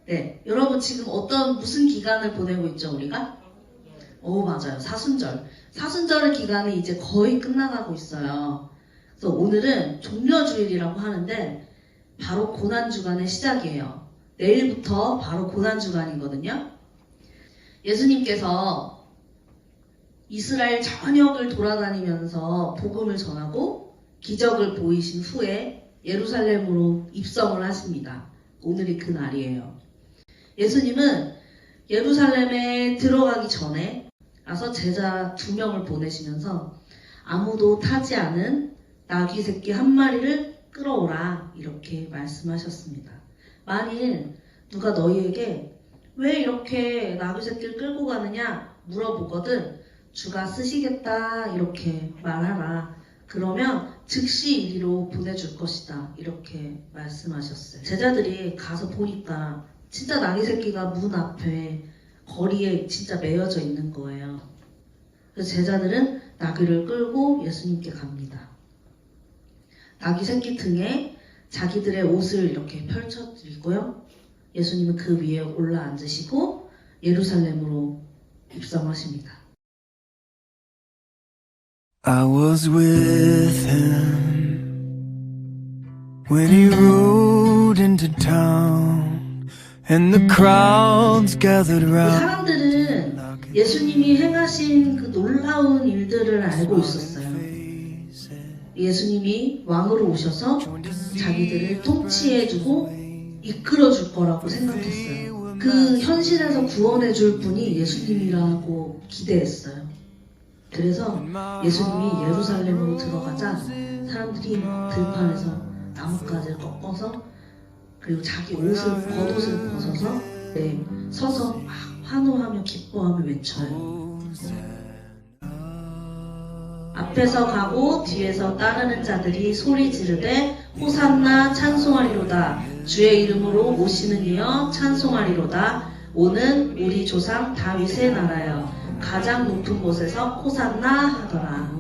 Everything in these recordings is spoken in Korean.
네, 여러분 지금 무슨 기간을 보내고 있죠, 우리가? 맞아요. 사순절. 사순절의 기간이 이제 거의 끝나가고 있어요. 그래서 오늘은 종려주일이라고 하는데 바로 고난주간의 시작이에요. 내일부터 바로 고난주간이거든요. 예수님께서 이스라엘 전역을 돌아다니면서 복음을 전하고 기적을 보이신 후에 예루살렘으로 입성을 하십니다. 오늘이 그 날이에요. 예수님은 예루살렘에 들어가기 전에 와서 제자 2명을 보내시면서 아무도 타지 않은 나귀 새끼 한 마리를 끌어오라 이렇게 말씀하셨습니다. 만일 누가 너희에게 왜 이렇게 나귀 새끼를 끌고 가느냐 물어보거든 주가 쓰시겠다 이렇게 말하라. 그러면 즉시 이리로 보내줄 것이다 이렇게 말씀하셨어요. 제자들이 가서 보니까 진짜 나귀 새끼가 문 앞에 거리에 진짜 매여져 있는 거예요. 그래서 제자들은 나귀를 끌고 예수님께 갑니다. 나귀 새끼 등에 자기들의 옷을 이렇게 펼쳐드리고요. 예수님은 그 위에 올라 앉으시고 예루살렘으로 입성하십니다. I was with him when he rode into town and the crowds gathered round. 사람들은 예수님이 행하신 그 놀라운 일들을 알고 있었어요. 예수님이 왕으로 오셔서 자기들을 통치해주고 이끌어줄 거라고 생각했어요. 그 현실에서 구원해줄 분이 예수님이라고 기대했어요. 그래서 예수님이 예루살렘으로 들어가자 사람들이 들판에서 나뭇가지를 꺾어서 그리고 자기 겉옷을 벗어서 서서 막 환호하며 기뻐하며 외쳐요. 앞에서 가고 뒤에서 따르는 자들이 소리 지르되 호산나 찬송하리로다. 주의 이름으로 오시는 이여 찬송하리로다. 오는 우리 조상 다윗의 나라여. 가장 높은 곳에서 호산나 하더라.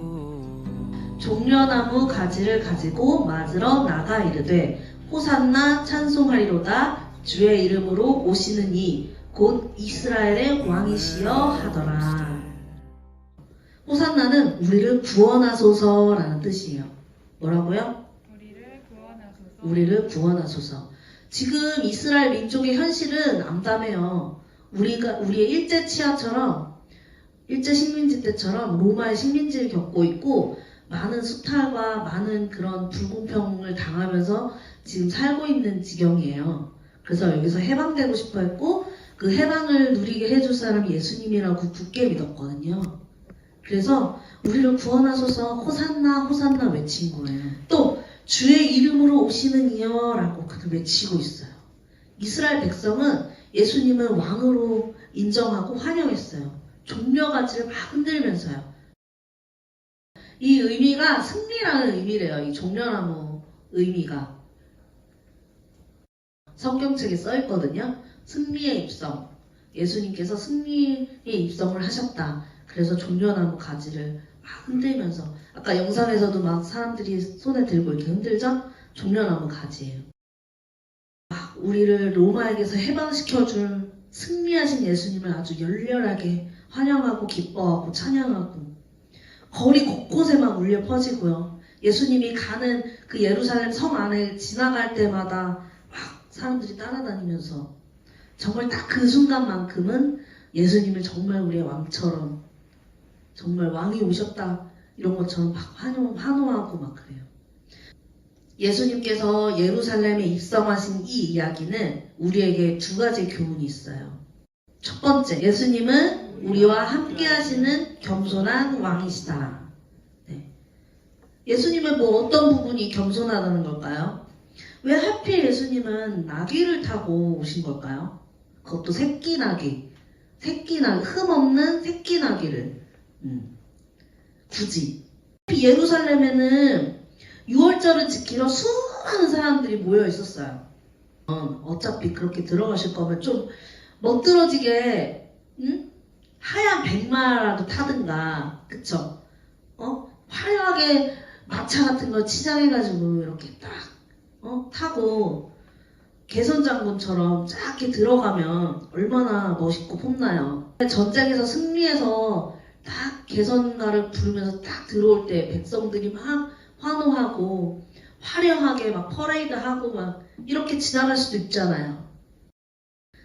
종려나무 가지를 가지고 맞으러 나가 이르되 호산나 찬송하리로다. 주의 이름으로 오시는 이 곧 이스라엘의 왕이시여 하더라. 호산나는 우리를 구원하소서라는 뜻이에요. 뭐라고요? 우리를 구원하소서. 지금 이스라엘 민족의 현실은 암담해요. 우리의 일제 치하처럼 일제 식민지 때처럼 로마의 식민지를 겪고 있고 많은 수탈과 많은 그런 불공평을 당하면서 지금 살고 있는 지경이에요. 그래서 여기서 해방되고 싶어 했고 그 해방을 누리게 해줄 사람이 예수님이라고 굳게 믿었거든요. 그래서 우리를 구원하소서 호산나 호산나 외친 거예요. 또 주의 이름으로 오시는 이여 라고 그렇게 외치고 있어요. 이스라엘 백성은 예수님을 왕으로 인정하고 환영했어요. 종려가지를 막 흔들면서요. 이 의미가 승리라는 의미래요. 이 종려나무 의미가. 성경책에 써있거든요. 승리의 입성. 예수님께서 승리의 입성을 하셨다. 그래서 종려나무 가지를 막 흔들면서 아까 영상에서도 막 사람들이 손에 들고 이렇게 흔들죠? 종려나무 가지예요. 막 우리를 로마에게서 해방시켜줄 승리하신 예수님을 아주 열렬하게 환영하고 기뻐하고 찬양하고 거리 곳곳에만 울려 퍼지고요. 예수님이 가는 그 예루살렘 성 안에 지나갈 때마다 막 사람들이 따라다니면서 정말 딱 그 순간만큼은 예수님을 정말 우리의 왕처럼 정말 왕이 오셨다 이런 것처럼 막 환호하고 막 그래요. 예수님께서 예루살렘에 입성하신 이 이야기는 우리에게 2가지 교훈이 있어요. 첫 번째, 예수님은 우리와 함께 하시는 겸손한 왕이시다. 네. 예수님의 어떤 부분이 겸손하다는 걸까요? 왜 하필 예수님은 나귀를 타고 오신 걸까요? 그것도 새끼 나귀, 흠없는 새끼 나귀를 굳이. 예루살렘에는 6월절을 지키러 수많은 사람들이 모여 있었어요. 어차피 그렇게 들어가실 거면 좀 멋들어지게 하얀 백마라도 타든가, 그쵸? 화려하게 마차 같은 거 치장해가지고 이렇게 딱 타고 개선장군처럼 쫙 이렇게 들어가면 얼마나 멋있고 폼나요. 전쟁에서 승리해서 딱 개선가를 부르면서 딱 들어올 때 백성들이 막 환호하고 화려하게 막 퍼레이드하고 막 이렇게 지나갈 수도 있잖아요.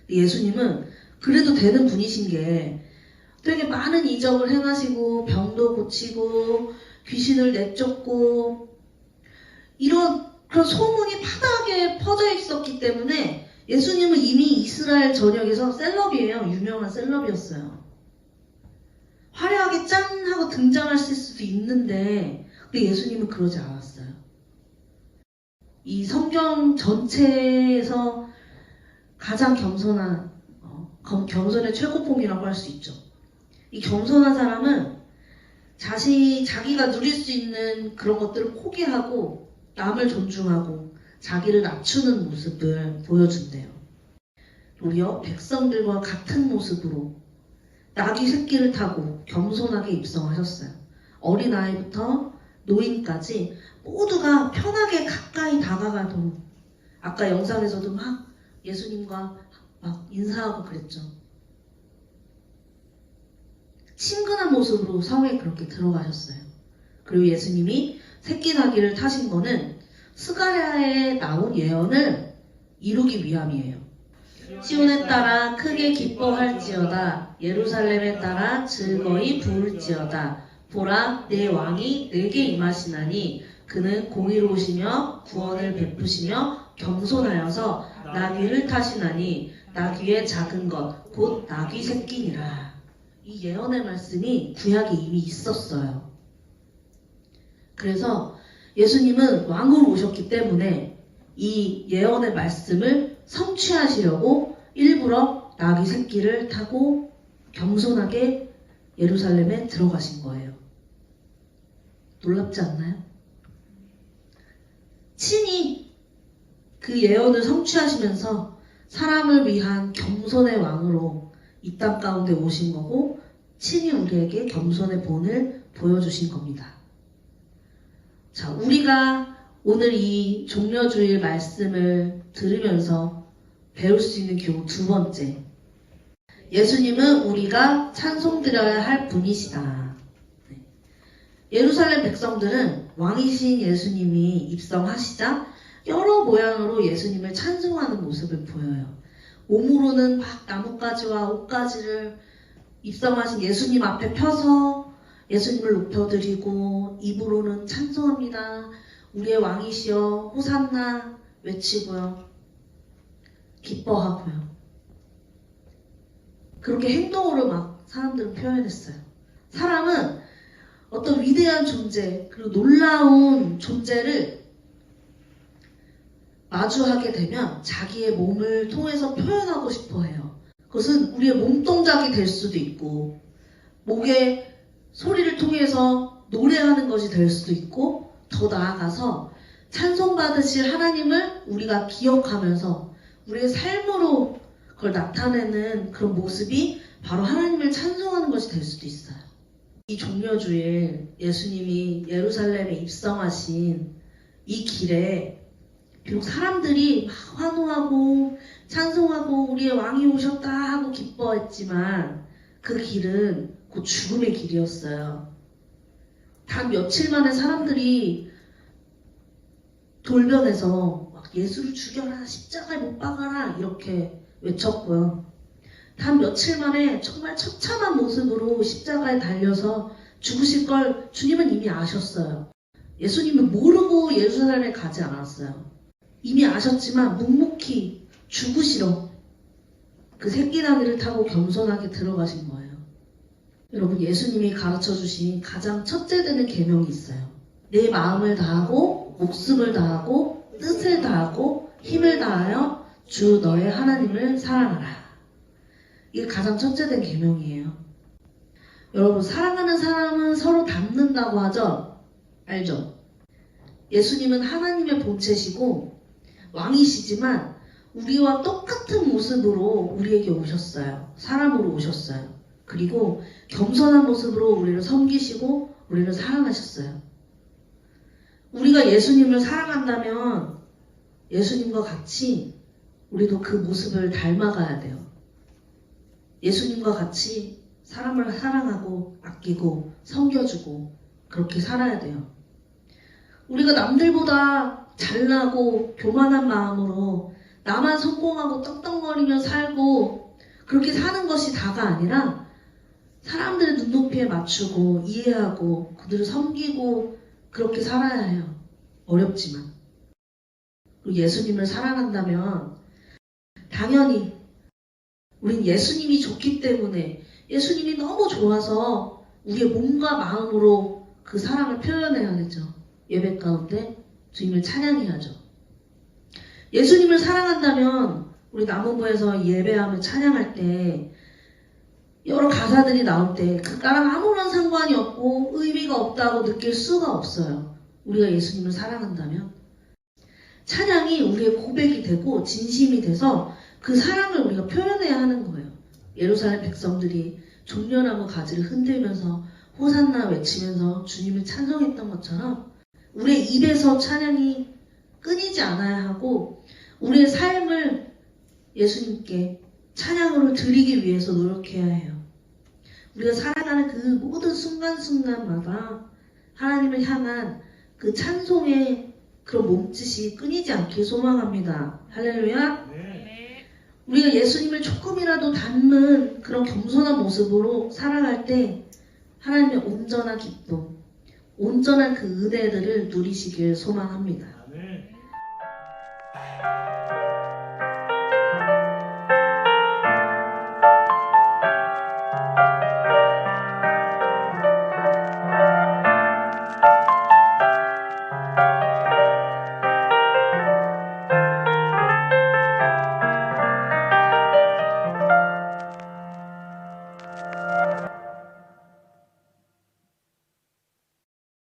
예수님은 그래도 되는 분이신 게 되게 많은 이적을 행하시고 병도 고치고 귀신을 내쫓고 이런 그런 소문이 파다하게 퍼져 있었기 때문에 예수님은 이미 이스라엘 전역에서 셀럽이에요. 유명한 셀럽이었어요. 화려하게 짠 하고 등장하실 수도 있는데 근데 예수님은 그러지 않았어요. 이 성경 전체에서 가장 겸손한 겸손의 최고봉이라고 할 수 있죠. 이 겸손한 사람은 자기가 누릴 수 있는 그런 것들을 포기하고 남을 존중하고 자기를 낮추는 모습을 보여준대요. 도리어 백성들과 같은 모습으로 나귀 새끼를 타고 겸손하게 입성하셨어요. 어린아이부터 노인까지 모두가 편하게 가까이 다가가도록 아까 영상에서도 막 예수님과 막 인사하고 그랬죠. 친근한 모습으로 성에 그렇게 들어가셨어요. 그리고 예수님이 새끼 나귀를 타신 거는 스가랴에 나온 예언을 이루기 위함이에요. 시온에 따라 크게 기뻐할지어다. 예루살렘에 따라 즐거이 부을지어다. 보라, 내 왕이 내게 임하시나니 그는 공의로우시며 구원을 베푸시며 겸손하여서 나귀를 타시나니 나귀의 작은 것 곧 나귀 새끼니라. 이 예언의 말씀이 구약에 이미 있었어요. 그래서 예수님은 왕으로 오셨기 때문에 이 예언의 말씀을 성취하시려고 일부러 나귀 새끼를 타고 겸손하게 예루살렘에 들어가신 거예요. 놀랍지 않나요? 친히 그 예언을 성취하시면서 사람을 위한 겸손의 왕으로 이 땅 가운데 오신 거고 친히 우리에게 겸손의 본을 보여주신 겁니다. 자, 우리가 오늘 이 종려주일 말씀을 들으면서 배울 수 있는 교훈 두 번째. 예수님은 우리가 찬송드려야 할 분이시다. 예루살렘 백성들은 왕이신 예수님이 입성하시자 여러 모양으로 예수님을 찬송하는 모습을 보여요. 몸으로는 막 나뭇가지와 옷가지를 입성하신 예수님 앞에 펴서 예수님을 높여드리고 입으로는 찬송합니다. 우리의 왕이시여 호산나 외치고요. 기뻐하고요. 그렇게 행동으로 막 사람들은 표현했어요. 사람은 어떤 위대한 존재 그리고 놀라운 존재를 마주하게 되면 자기의 몸을 통해서 표현하고 싶어 해요. 그것은 우리의 몸동작이 될 수도 있고 목의 소리를 통해서 노래하는 것이 될 수도 있고 더 나아가서 찬송받으실 하나님을 우리가 기억하면서 우리의 삶으로 그걸 나타내는 그런 모습이 바로 하나님을 찬송하는 것이 될 수도 있어요. 이 종려주일 예수님이 예루살렘에 입성하신 이 길에 비록 사람들이 막 환호하고 찬송하고 우리의 왕이 오셨다 하고 기뻐했지만 그 길은 곧 죽음의 길이었어요. 단 며칠 만에 사람들이 돌변해서 막 예수를 죽여라, 십자가에 못 박아라 이렇게 외쳤고요. 단 며칠 만에 정말 처참한 모습으로 십자가에 달려서 죽으실 걸 주님은 이미 아셨어요. 예수님은 모르고 예루살렘에 가지 않았어요. 이미 아셨지만 묵묵히 죽으시러 그 새끼나귀를 타고 겸손하게 들어가신 거예요. 여러분, 예수님이 가르쳐주신 가장 첫째 되는 계명이 있어요. 내 마음을 다하고 목숨을 다하고 뜻을 다하고 힘을 다하여 주 너의 하나님을 사랑하라. 이게 가장 첫째 된 계명이에요. 여러분, 사랑하는 사람은 서로 닮는다고 하죠? 알죠? 예수님은 하나님의 본체시고 왕이시지만 우리와 똑같은 모습으로 우리에게 오셨어요. 사람으로 오셨어요. 그리고 겸손한 모습으로 우리를 섬기시고 우리를 사랑하셨어요. 우리가 예수님을 사랑한다면 예수님과 같이 우리도 그 모습을 닮아가야 돼요. 예수님과 같이 사람을 사랑하고 아끼고 섬겨주고 그렇게 살아야 돼요. 우리가 남들보다 잘나고 교만한 마음으로 나만 성공하고 떡떡거리며 살고 그렇게 사는 것이 다가 아니라 사람들의 눈높이에 맞추고 이해하고 그들을 섬기고 그렇게 살아야 해요. 어렵지만. 그리고 예수님을 사랑한다면 당연히 우린 예수님이 좋기 때문에 예수님이 너무 좋아서 우리의 몸과 마음으로 그 사랑을 표현해야 되죠. 예배 가운데 주님을 찬양해야죠. 예수님을 사랑한다면 우리 남원부에서 예배하며 찬양할 때 여러 가사들이 나올 때 그가랑 아무런 상관이 없고 의미가 없다고 느낄 수가 없어요. 우리가 예수님을 사랑한다면 찬양이 우리의 고백이 되고 진심이 돼서 그 사랑을 우리가 표현해야 하는 거예요. 예루살렘 백성들이 종려나무 가지를 흔들면서 호산나 외치면서 주님을 찬송했던 것처럼 우리의 입에서 찬양이 끊이지 않아야 하고 우리의 삶을 예수님께 찬양으로 드리기 위해서 노력해야 해요. 우리가 살아가는 그 모든 순간순간마다 하나님을 향한 그 찬송의 그런 몸짓이 끊이지 않길 소망합니다. 할렐루야. 네. 우리가 예수님을 조금이라도 닮은 그런 겸손한 모습으로 살아갈 때 하나님의 온전한 기쁨, 온전한 그 은혜들을 누리시길 소망합니다. 아멘.